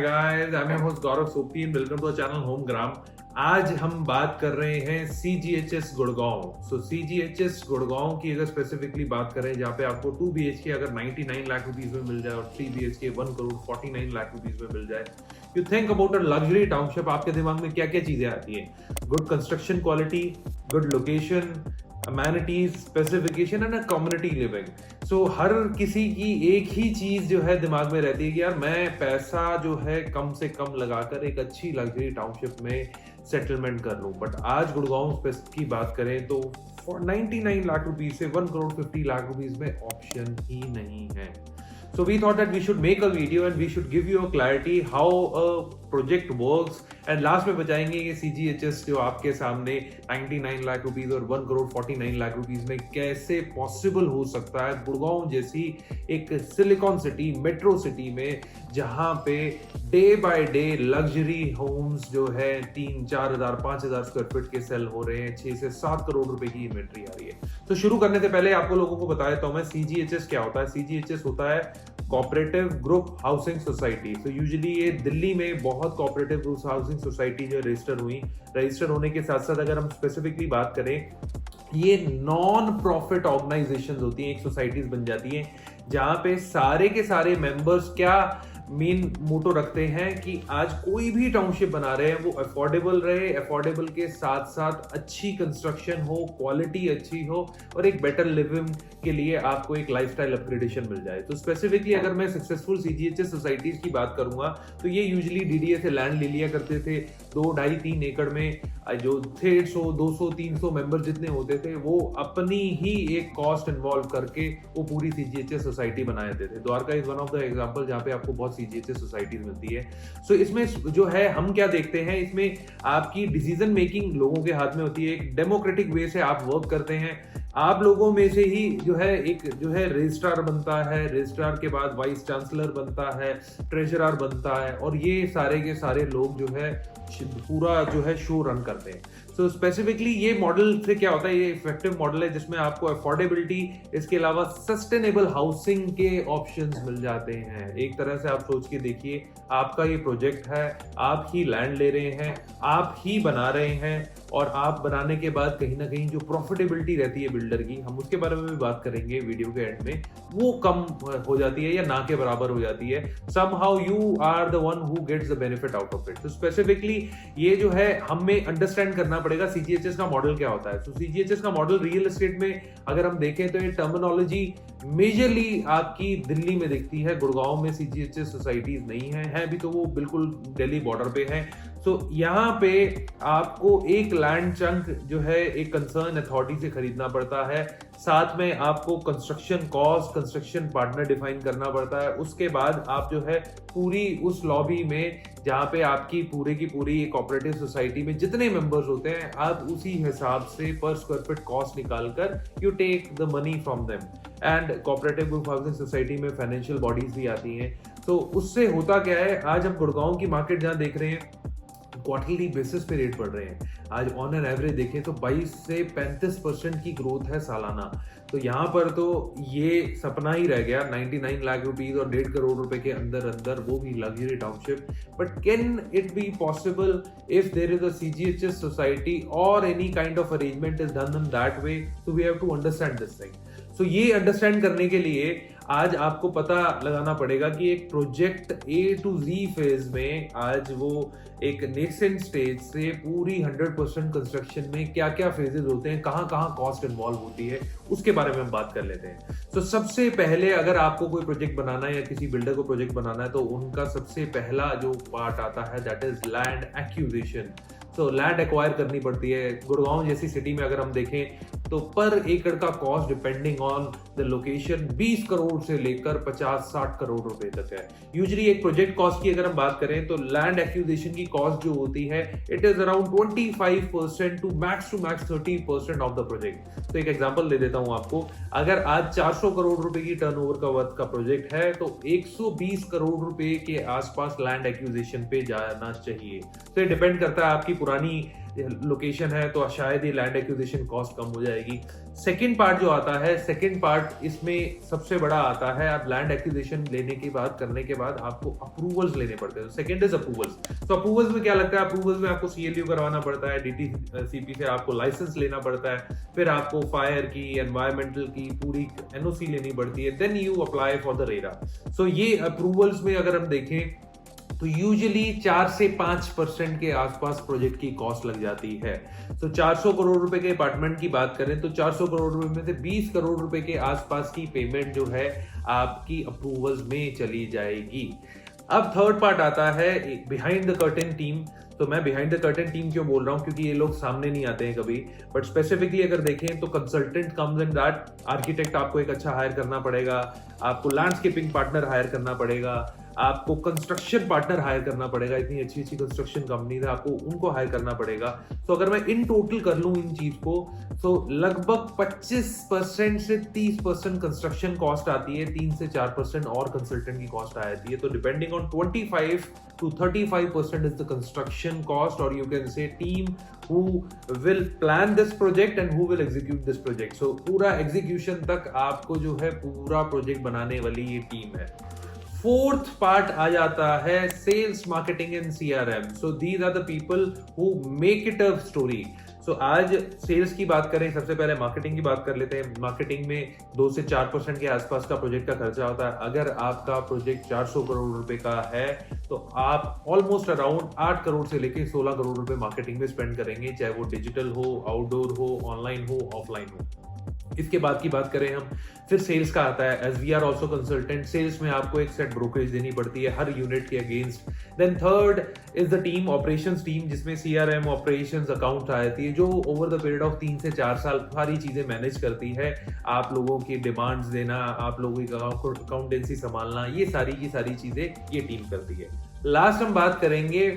guys, I'm your host Gaurav Sopi and welcome to our channel Homegram। आज हम बात कर रहे हैं CGHS गुड़गांव। CGHS गुड़गांव की अगर स्पेसिफिकली बात करें, जहाँ पे आपको 2 BHK अगर 99 लाख रुपीस में मिल जाए और 3 BHK 1 करोड़ 49 लाख रुपीस में मिल जाए, you think about a luxury township, आपके दिमाग में क्या क्या चीजें आती हैं? Good construction quality, good location, amenities, specification and a community living। So हर किसी की एक ही चीज जो है दिमाग में रहती है कि यार मैं पैसा जो है कम से कम लगाकर एक अच्छी लग्जरी टाउनशिप में सेटलमेंट कर लूं। बट आज गुड़गांव की बात करें तो 99 लाख रुपीस से 1 करोड़ 50 लाख रुपीस में ऑप्शन ही नहीं है। So we thought that we should make a video and we should give you a clarity how a project works and last में बताएंगे कि CGHS जो आपके सामने 99 लाख रुपीस और 1 करोड़ 49 लाख रुपीस में कैसे पॉसिबल हो सकता है गुड़गांव जैसी एक सिलिकॉन सिटी, मेट्रो सिटी में, जहां पे day by day luxury homes जो है 3-4 हजार 5,000 स्क्वायर फीट के सेल हो रहे हैं, 6 से 7 करोड़ रुपए की इन्वेंट्री आ रही है। तो शुरू करने से पहले आपको लोगों को बता देता हूं मैं CGHS क्या होता है। CGHS होता है कोऑपरेटिव ग्रुप हाउसिंग सोसाइटी। तो यूजुअली ये दिल्ली में बहुत कोऑपरेटिव ग्रुप हाउसिंग सोसाइटी जो रजिस्टर होने के साथ साथ अगर हम स्पेसिफिकली बात करें, ये नॉन प्रॉफिट ऑर्गेनाइजेशंस होती हैं, एक सोसाइटीज बन जाती हैं जहां पे सारे के सारे मेंबर्स क्या मेन मोटो रखते हैं कि आज कोई भी टाउनशिप बना रहे हैं वो अफोर्डेबल रहे, अफोर्डेबल के साथ साथ अच्छी कंस्ट्रक्शन हो, क्वालिटी अच्छी हो और एक बेटर लिविंग के लिए आपको एक लाइफस्टाइल अपग्रेडेशन मिल जाए। तो स्पेसिफिकली अगर मैं सक्सेसफुल CGHS सोसाइटीज की बात करूंगा तो ये यूजुअली DDA से लैंड ले लिया करते थे 2, 2.5, 3 एकड़ में, जो 150, 200, 300 मेंबर जितने होते थे वो अपनी ही एक कॉस्ट इन्वॉल्व करके वो पूरी CGHS सोसाइटी बना देते थे। Dwarka is one of the example जहाँ पे आपको बहुत CGHS सोसाइटीज मिलती है। सो इसमें जो है हम क्या देखते हैं, इसमें आपकी डिसीजन मेकिंग लोगों के हाथ में होती है, एक डेमोक्रेटिक वे से आप वर्क करते हैं। आप लोगों में से ही जो है एक जो है रजिस्ट्रार बनता है, रजिस्ट्रार के बाद वाइस चांसलर बनता है, ट्रेजरर बनता है और ये सारे के सारे लोग जो है पूरा जो है शो रन करते हैं। सो स्पेसिफिकली ये मॉडल से क्या होता है, ये इफेक्टिव मॉडल है जिसमें आपको अफोर्डेबिलिटी, इसके अलावा सस्टेनेबल हाउसिंग के ऑप्शंस मिल जाते हैं। एक तरह से आप सोच के देखिए, आपका ये प्रोजेक्ट है, आप ही लैंड ले रहे हैं, आप ही बना रहे हैं और आप बनाने के बाद कहीं ना कहीं जो प्रॉफिटेबिलिटी रहती है बिल्डर की, हम उसके बारे में भी बात करेंगे वीडियो के एंड में, वो कम हो जाती है या ना के बराबर हो जाती है। somehow you are the one who gets the benefit out of it। तो स्पेसिफिकली ये जो है हमें अंडरस्टैंड करना पड़ेगा CGHS का मॉडल क्या होता है। तो CGHS का मॉडल रियल एस्टेट में अगर हम देखें तो ये टर्मिनोलॉजी मेजरली आपकी दिल्ली में दिखती है, गुड़गांव में CGHS सोसाइटीज नहीं है भी तो वो बिल्कुल दिल्ली बॉर्डर पे है। सो यहाँ पे आपको एक लैंड चंक जो है एक कंसर्न अथॉरिटी से खरीदना पड़ता है, साथ में आपको construction cost, construction partner define करना पड़ता है। उसके बाद आप जो है पूरी उस लॉबी में जहाँ पे आपकी पूरी की पूरी कोऑपरेटिव सोसाइटी में जितने मेंबर्स होते हैं, आप उसी हिसाब से पर स्क्वायर फीट कॉस्ट निकालकर you take the money from them. And cooperative group housing society में फाइनेंशियल बॉडीज भी आती हैं। तो उससे होता क्या है, आज हम गुड़गांव की मार्केट जहाँ देख रहे हैं क्वार्टरली बेसिस पे रेट बढ़ रहे हैं। आज ऑन एन एवरेज देखें तो 22 से 35% की ग्रोथ है सालाना। तो यहाँ पर तो ये सपना ही रह गया 99 लाख रुपीस और 1.5 करोड़ रुपए के अंदर, वो भी luxury township. But can it be possible if there is a CGHS society और any kind of arrangement is done in that way? So we have to understand this thing. So ये understand करने के लिए आज आपको पता लगाना पड़ेगा कि एक project A to Z phase में आज वो एक नेसेंट स्टेज से पूरी 100% कंस्ट्रक्शन में क्या क्या फेजेस होते हैं, कहाँ कहाँ कॉस्ट इन्वॉल्व होती है, उसके बारे में हम बात कर लेते हैं। तो सबसे पहले अगर आपको कोई प्रोजेक्ट बनाना है या किसी बिल्डर को प्रोजेक्ट बनाना है तो उनका सबसे पहला जो पार्ट आता है दैट इज लैंड एक्विजिशन। तो लैंड एक्वायर करनी पड़ती है। गुड़गांव जैसी सिटी में अगर हम देखें तो पर एकड़ का cost depending on the location 20 crore से लेकर 50-60 करोड़ रुपए तक है। यूजुअली एक प्रोजेक्ट कॉस्ट की अगर हम बात करें तो लैंड एक्विजिशन की कॉस्ट जो होती है it is around 25% to max 30% of the project. तो एक एग्जांपल दे देता हूं आपको, अगर आज 400 करोड़ रुपए की टर्नओवर का वर्थ का प्रोजेक्ट है तो 120 करोड़ रुपए के आसपास लैंड एक्विजिशन पे जाना चाहिए। तो ये डिपेंड करता है आपकी पुरानी लोकेशन है तो शायद ये लैंड एक्विजिशन कॉस्ट कम हो जाएगी। सेकंड पार्ट जो आता है, सेकंड पार्ट इसमें सबसे बड़ा आता है, आप लैंड एक्विजिशन लेने की बात करने के बाद आपको अप्रूवल्स लेने पड़ते हैं। Second is approvals. तो अप्रूवल्स में क्या लगता है, अप्रूवल्स में आपको CLU करवाना पड़ता है, DTCP से आपको लाइसेंस लेना पड़ता है, फिर आपको फायर की, एनवायरमेंटल की पूरी NOC लेनी पड़ती है, then you apply for the RERA. So ये अप्रूवल्स में अगर हम देखें तो यूजुअली 4 से 5% के आसपास प्रोजेक्ट की कॉस्ट लग जाती है। तो 400 करोड़ रुपए के अपार्टमेंट की बात करें तो 400 करोड़ रुपए में से 20 करोड़ रुपए के आसपास की पेमेंट जो है आपकी अप्रूवल्स में चली जाएगी। अब थर्ड पार्ट आता है बिहाइंड द कर्टेन टीम। तो मैं बिहाइंड द कर्टेन टीम क्यों बोल रहा हूं, क्योंकि ये लोग सामने नहीं आते हैं कभी, बट स्पेसिफिकली अगर देखें तो consultant comes in that. Architect आपको एक अच्छा हायर करना पड़ेगा, आपको लैंडस्केपिंग पार्टनर हायर करना पड़ेगा, आपको कंस्ट्रक्शन पार्टनर हायर करना पड़ेगा, इतनी अच्छी अच्छी कंस्ट्रक्शन कंपनी है, आपको उनको हायर करना पड़ेगा। तो अगर मैं इन टोटल कर लूं इन चीज को तो लगभग 25% से 30% कंस्ट्रक्शन कॉस्ट आती है, 3 से 4% और कंसल्टेंट की कॉस्ट आ जाती है। तो depending on 25 to 35% is the construction cost, or you can say team who will plan this project and who will execute this project. So पूरा execution तक आपको जो है पूरा प्रोजेक्ट बनाने वाली ये टीम है। फोर्थ पार्ट आ जाता है sales, marketing and CRM। So these are the people who make it a story. So आज सेल्स की बात करें, सबसे पहले मार्केटिंग की बात कर लेते हैं। मार्केटिंग में 2 से 4% के आसपास का प्रोजेक्ट का खर्चा होता है। अगर आपका प्रोजेक्ट 400 करोड़ रुपए का है तो आप ऑलमोस्ट अराउंड 8 करोड़ से लेके 16 करोड़ रुपए मार्केटिंग में स्पेंड करेंगे, चाहे वो डिजिटल हो, आउटडोर हो, ऑनलाइन हो, ऑफलाइन हो। इसके बाद की बात करें हम, फिर सेल्स का आता है। As we are also consultant, sales में आपको एक सेट ब्रोकरेज देनी पड़ती है हर यूनिट के against. Then third is the team, operations team, जिसमें CRM, ऑपरेशंस, अकाउंट आती है, जो ओवर द पीरियड ऑफ 3 से 4 साल सारी चीजें मैनेज करती है। आप लोगों की डिमांड्स देना, आप लोगों की अकाउंटेंसी संभालना, ये सारी की सारी चीजें ये टीम करती है। लास्ट हम बात करेंगे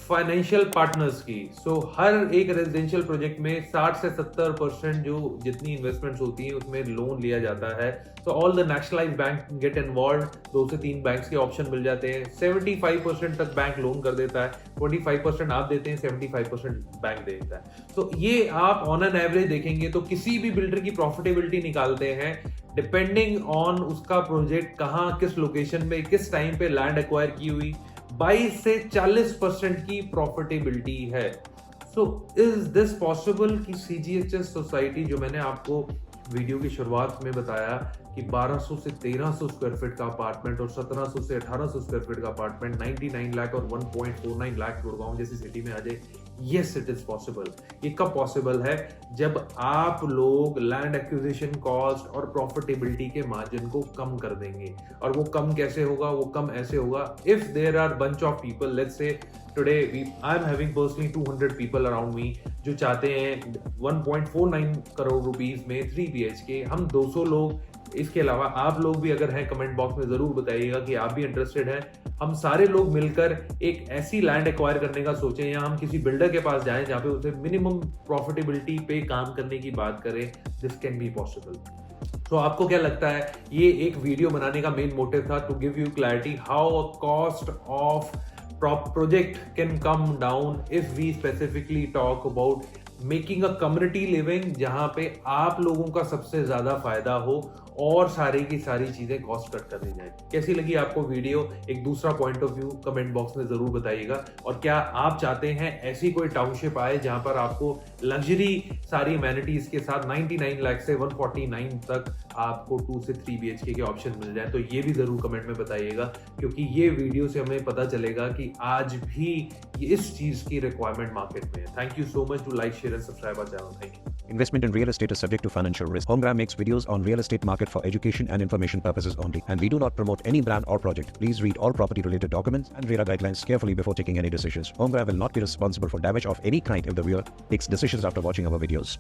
फाइनेंशियल पार्टनर्स की। सो हर एक रेजिडेंशियल प्रोजेक्ट में 60 से 70% जो जितनी इन्वेस्टमेंट्स होती हैं उसमें लोन लिया जाता है। तो all the nationalised bank get involve, 2 से 3 बैंक्स के ऑप्शन मिल जाते हैं। 75% तक बैंक लोन कर देता है, 25% आप देते हैं, 75% बैंक दे देता है। तो ये आप ऑन एन एवरेज देखेंगे तो किसी भी बिल्डर की प्रॉफिटेबिलिटी निकालते हैं डिपेंडिंग ऑन उसका प्रोजेक्ट कहाँ, किस लोकेशन में, किस टाइम पे लैंड एक्वायर की हुई, 22 से 40% की प्रॉफिटेबिलिटी है। सो इज दिस पॉसिबल कि CGHS सोसाइटी, जो मैंने आपको वीडियो की शुरुआत में बताया कि 1200 से 1300 स्क्वायर फीट का अपार्टमेंट और 1700 से 1800 स्क्वायर फीट का अपार्टमेंट 99 लाख और 1.49 लाख गुड़गांव जैसी सिटी में आ जाए, यस इट इज पॉसिबल। ये कब पॉसिबल है? जब आप लोग लैंड एक्विजिशन कॉस्ट और प्रॉफिटेबिलिटी के मार्जिन को कम कर देंगे। और वो कम कैसे होगा? वो कम ऐसे होगा, if there are bunch of people, let's say today I am having personally 200 people around me जो चाहते हैं 1.49 करोड़ रुपीस में 3 BHK, हम 200 लोग, इसके अलावा आप लोग भी अगर हैं कमेंट बॉक्स में जरूर बताइएगा कि आप भी इंटरेस्टेड हैं। हम सारे लोग मिलकर एक ऐसी लैंड एक्वायर करने का सोचें या हम किसी बिल्डर के पास जाएं जहां पे उसे मिनिमम प्रॉफिटेबिलिटी पे काम करने की बात करें। This can be possible. तो आपको क्या लगता है? ये एक वीडियो बनाने का मेन मोटिव था to give you clarity how a cost of project can come down if we specifically talk about making a community living, जहां पे आप लोगों का सबसे ज्यादा फायदा हो और सारी की सारी चीजें कॉस्ट कट कर दी जाए। कैसी लगी आपको वीडियो? एक दूसरा point of view comment box में जरूर बताइएगा। और क्या आप चाहते हैं ऐसी कोई टाउनशिप आए जहां पर आपको लग्जरी सारी अमेनिटीज के साथ 99 लाख से 149 तक आपको 2 से 3 BHK के ऑप्शन मिल जाए? तो ये भी जरूर कमेंट में बताइएगा, क्योंकि ये वीडियो से हमें पता चलेगा कि आज भी इस चीज की रिक्वायरमेंट मार्केट में है। Thank you so much to like, share and subscribe our channel. Thank you. Investment in real estate is subject to financial risk. Homegram makes videos on real estate market for education and information purposes only, and we do not promote any brand or project. Please read all property related documents and RERA guidelines carefully before taking any decisions. Homegram will not be responsible for damage of any kind if the viewer takes decisions after watching our videos.